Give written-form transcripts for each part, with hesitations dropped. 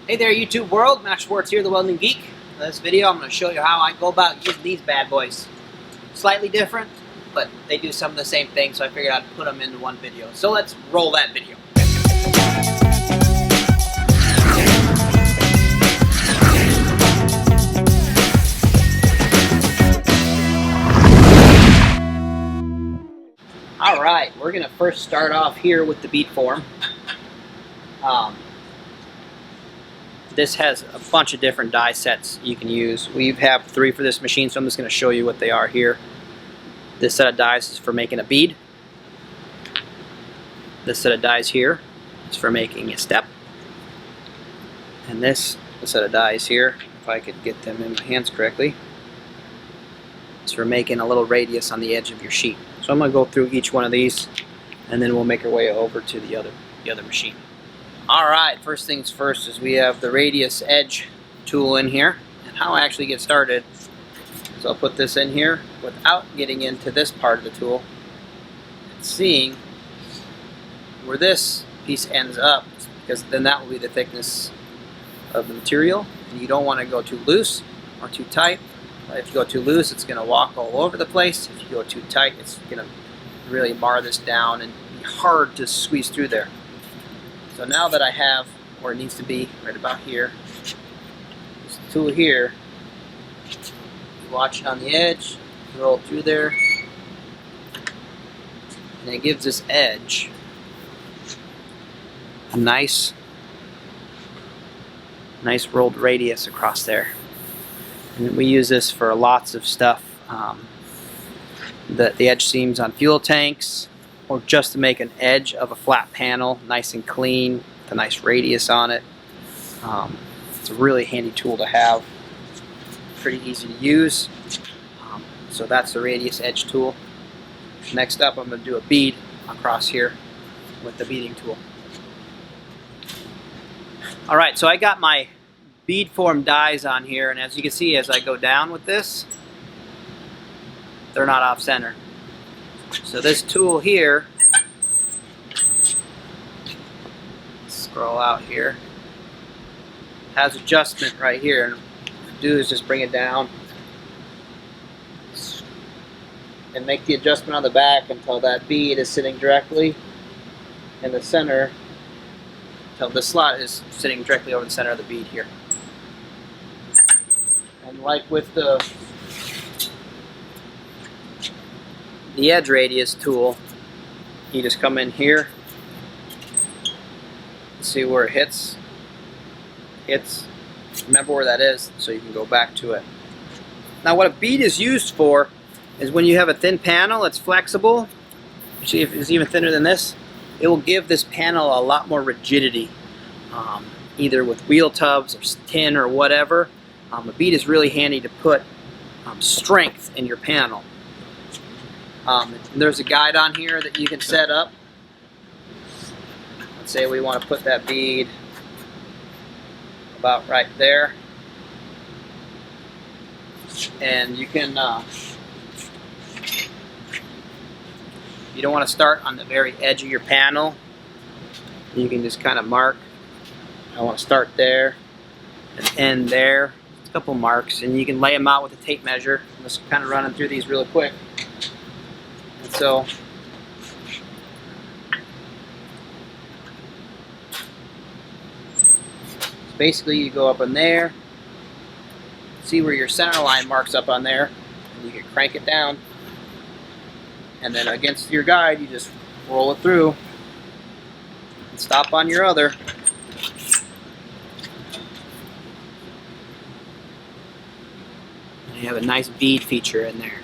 Hey there, YouTube world. Matt Schwartz here, the Welding Geek. In this video, I'm going to show you how I go about using these bad boys. Slightly different, but they do some of the same things, so I figured I'd put them into one video. So let's roll that video. Alright, we're going to first start off here with the bead form. This has a bunch of different die sets you can use. We have 3 for this machine, so I'm just going to show you what they are here. This set of dies is for making a bead. This set of dies here is for making a step. And this set of dies here, if I could get them in my hands correctly, is for making a little radius on the edge of your sheet. So I'm going to go through each one of these, and then we'll make our way over to the other machine. Alright, first things first is we have the radius edge tool in here. And how I actually get started is I'll put this in here without getting into this part of the tool and seeing where this piece ends up, because then that will be the thickness of the material. And you don't want to go too loose or too tight. If you go too loose, it's going to walk all over the place. If you go too tight, it's going to really bar this down and be hard to squeeze through there. So now that I have where it needs to be, right about here, this tool here, you watch it on the edge, roll through there, and it gives this edge a nice rolled radius across there. And we use this for lots of stuff. The edge seams on fuel tanks, or just to make an edge of a flat panel nice and clean with a nice radius on it. It's a really handy tool to have. Pretty easy to use. So that's the radius edge tool. Next up, I'm going to do a bead across here with the beading tool. Alright, so I got my bead form dies on here, and as you can see, as I go down with this, they're not off center. So this tool here, scroll out here, has adjustment right here. And what you do is just bring it down and make the adjustment on the back until that bead is sitting directly in the center, until the slot is sitting directly over the center of the bead here. And like with the edge radius tool, you just come in here, see where it hits, remember where that is so you can go back to it. Now what a bead is used for is when you have a thin panel that's flexible. See, if it's even thinner than this, it will give this panel a lot more rigidity, either with wheel tubs or tin or whatever. A bead is really handy to put strength in your panel. There's a guide on here that you can set up. Let's say we want to put that bead about right there, and you can you don't want to start on the very edge of your panel. You can just kind of mark, I want to start there and end there. Just a couple marks, and you can lay them out with a tape measure. I'm just kind of running through these real quick. So basically you go up in there, see where your center line marks up on there, and you can crank it down, and then against your guide you just roll it through and stop on your other. And you have a nice bead feature in there.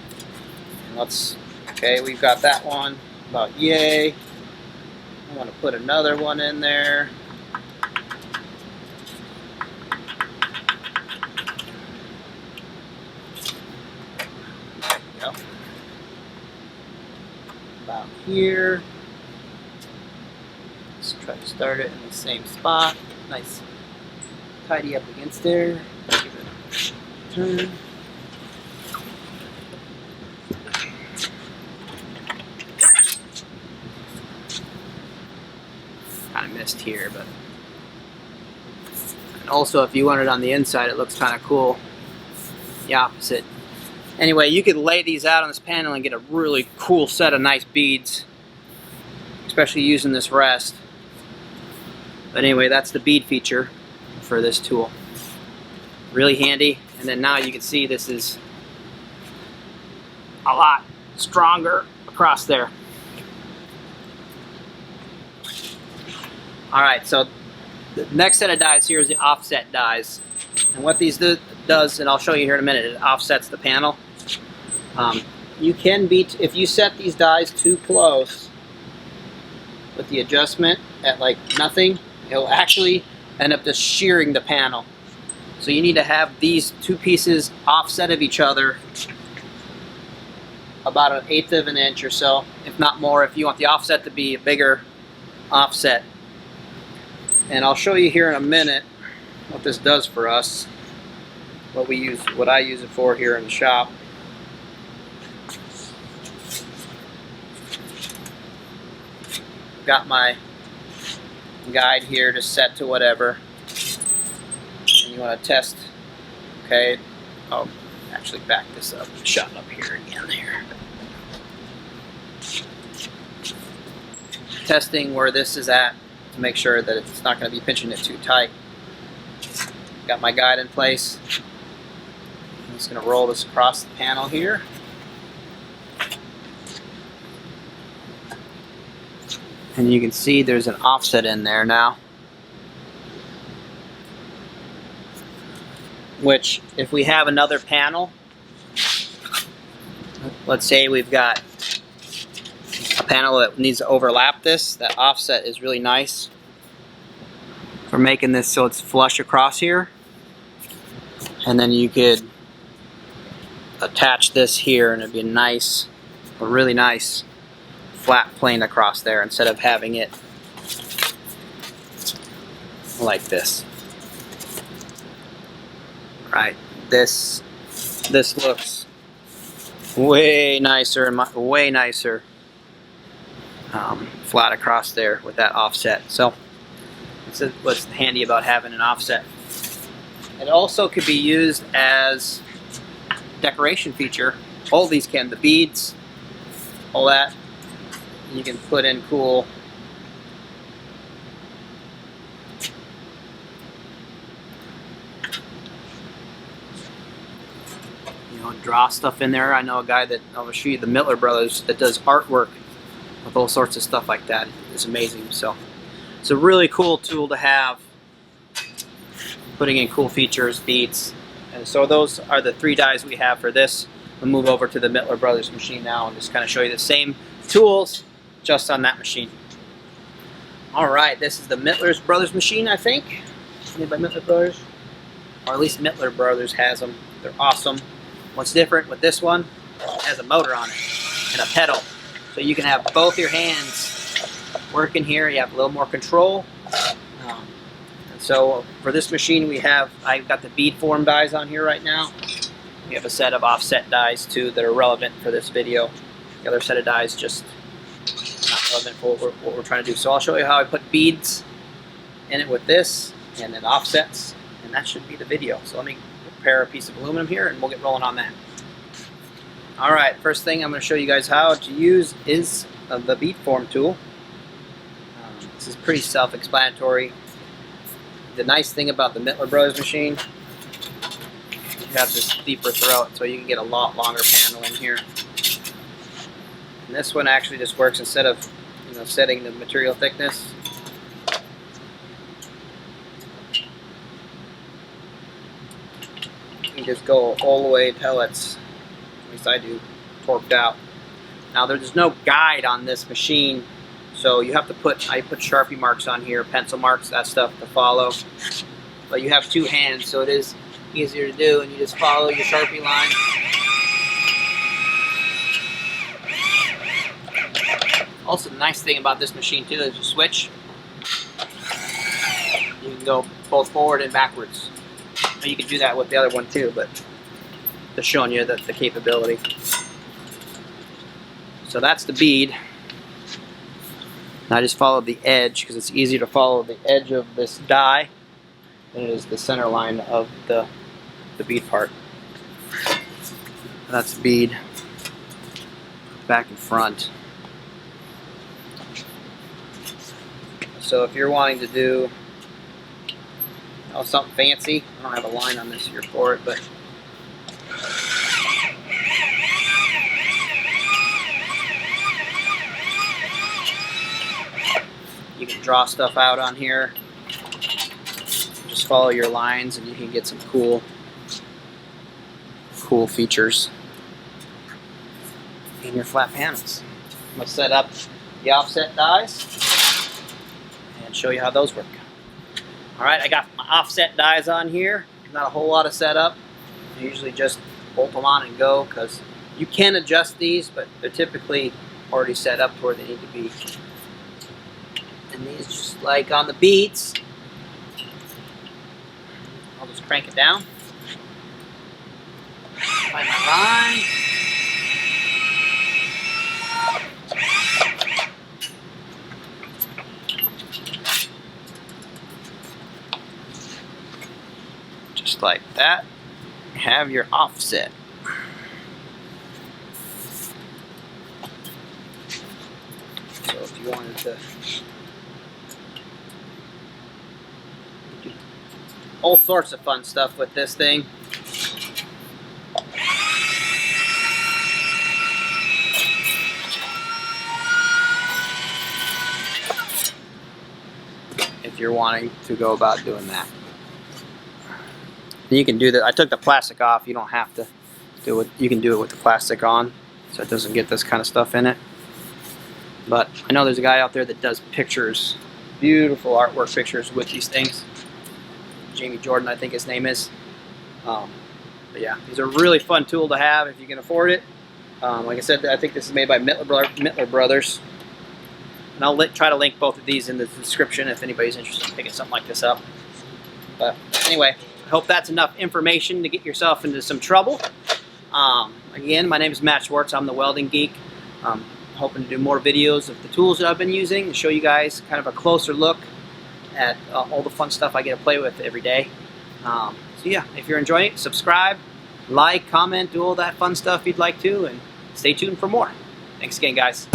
And okay, we've got that one about yay. I want to put another one in there. There we go. About here. Let's try to start it in the same spot. Nice, tidy up against there. Give it a turn. Kind of missed here, but Also, if you want it on the inside, it looks kind of cool. The opposite. Anyway, you could lay these out on this panel and get a really cool set of nice beads, especially using this rest. But anyway, that's the bead feature for this tool. Really handy. And then now you can see this is a lot stronger across there. Alright, so the next set of dies here is the offset dies. And what these does, and I'll show you here in a minute, it offsets the panel. You can if you set these dies too close with the adjustment at like nothing, it'll actually end up just shearing the panel. So you need to have these two pieces offset of each other about 1/8 of an inch or so, if not more, if you want the offset to be a bigger offset. And I'll show you here in a minute what this does for us, what I use it for here in the shop. Got my guide here to set to whatever, and you want to test. Okay, I'll actually back this up, shut up here again here. Testing where this is at to make sure that it's not going to be pinching it too tight. Got my guide in place. I'm just going to roll this across the panel here. And you can see there's an offset in there now, which if we have another panel, let's say we've got a panel that needs to overlap this, that offset is really nice for making this so it's flush across here. And then you could attach this here and it'd be a really nice flat plane across there instead of having it like this. Right, this looks way nicer and way nicer flat across there with that offset. So that's what's handy about having an offset. It also could be used as decoration feature. All these can, the beads, all that. You can put in cool draw stuff in there. I know a guy that I'll show you, the Mittler brothers, that does artwork with all sorts of stuff like that. It's amazing. So it's a really cool tool to have, putting in cool features, beads. And so those are the 3 dies we have for this. We'll move over to the Mittler brothers machine now and just kind of show you the same tools just on that machine. Alright, this is the Mittler brothers machine, I think. Made by Mittler brothers, or at least Mittler brothers has them. They're awesome. What's different with this one, it has a motor on it and a pedal, so you can have both your hands working here. You have a little more control. And so for this machine, I've got the bead form dies on here right now. We have a set of offset dies too that are relevant for this video. The other set of dies just not relevant for what we're trying to do. So I'll show you how I put beads in it with this, and then offsets, and that should be the video. So let me prepare a piece of aluminum here and we'll get rolling on that. Alright, first thing I'm going to show you guys how to use is the bead form tool. This is pretty self-explanatory. The nice thing about the Mittler Brothers machine, you have this deeper throat, so you can get a lot longer panel in here. And this one actually just works instead of setting the material thickness. You just go all the way till it's, at least I do, torqued out. Now there's no guide on this machine, so you have to I put Sharpie marks on here, pencil marks, that stuff to follow. But you have 2 hands, so it is easier to do, and you just follow your Sharpie line. Also, the nice thing about this machine too is you switch. You can go both forward and backwards. You can do that with the other one too, but just showing you the capability. So that's the bead. And I just followed the edge because it's easier to follow the edge of this die than it is the center line of the bead part. That's the bead back and front. So if you're wanting to do something fancy, I don't have a line on this here for it, but you can draw stuff out on here. Just follow your lines and you can get some cool features in your flat panels. I'm going to set up the offset dies and show you how those work. Alright, I got my offset dies on here. Not a whole lot of setup. I usually just bolt them on and go, because you can adjust these, but they're typically already set up to where they need to be. And these, just like on the beads, I'll just crank it down. Find my line. Just like that, have your offset. So if you wanted to do all sorts of fun stuff with this thing. If you're wanting to go about doing that. And you can do that. I took the plastic off. You don't have to do it. You can do it with the plastic on, so it doesn't get this kind of stuff in it. But I know there's a guy out there that does pictures, beautiful artwork pictures with these things. Jamie Jordan, I think his name is. But yeah, these are a really fun tool to have if you can afford it. Like I said, I think this is made by Mittler Brothers. And I'll try to link both of these in the description if anybody's interested in picking something like this up. But anyway, I hope that's enough information to get yourself into some trouble. Again, my name is Matt Schwartz. I'm the Welding Geek. Hoping to do more videos of the tools that I've been using and show you guys kind of a closer look at all the fun stuff I get to play with every day. So yeah, if you're enjoying it, subscribe, like, comment, do all that fun stuff you'd like to, and stay tuned for more. Thanks again, guys.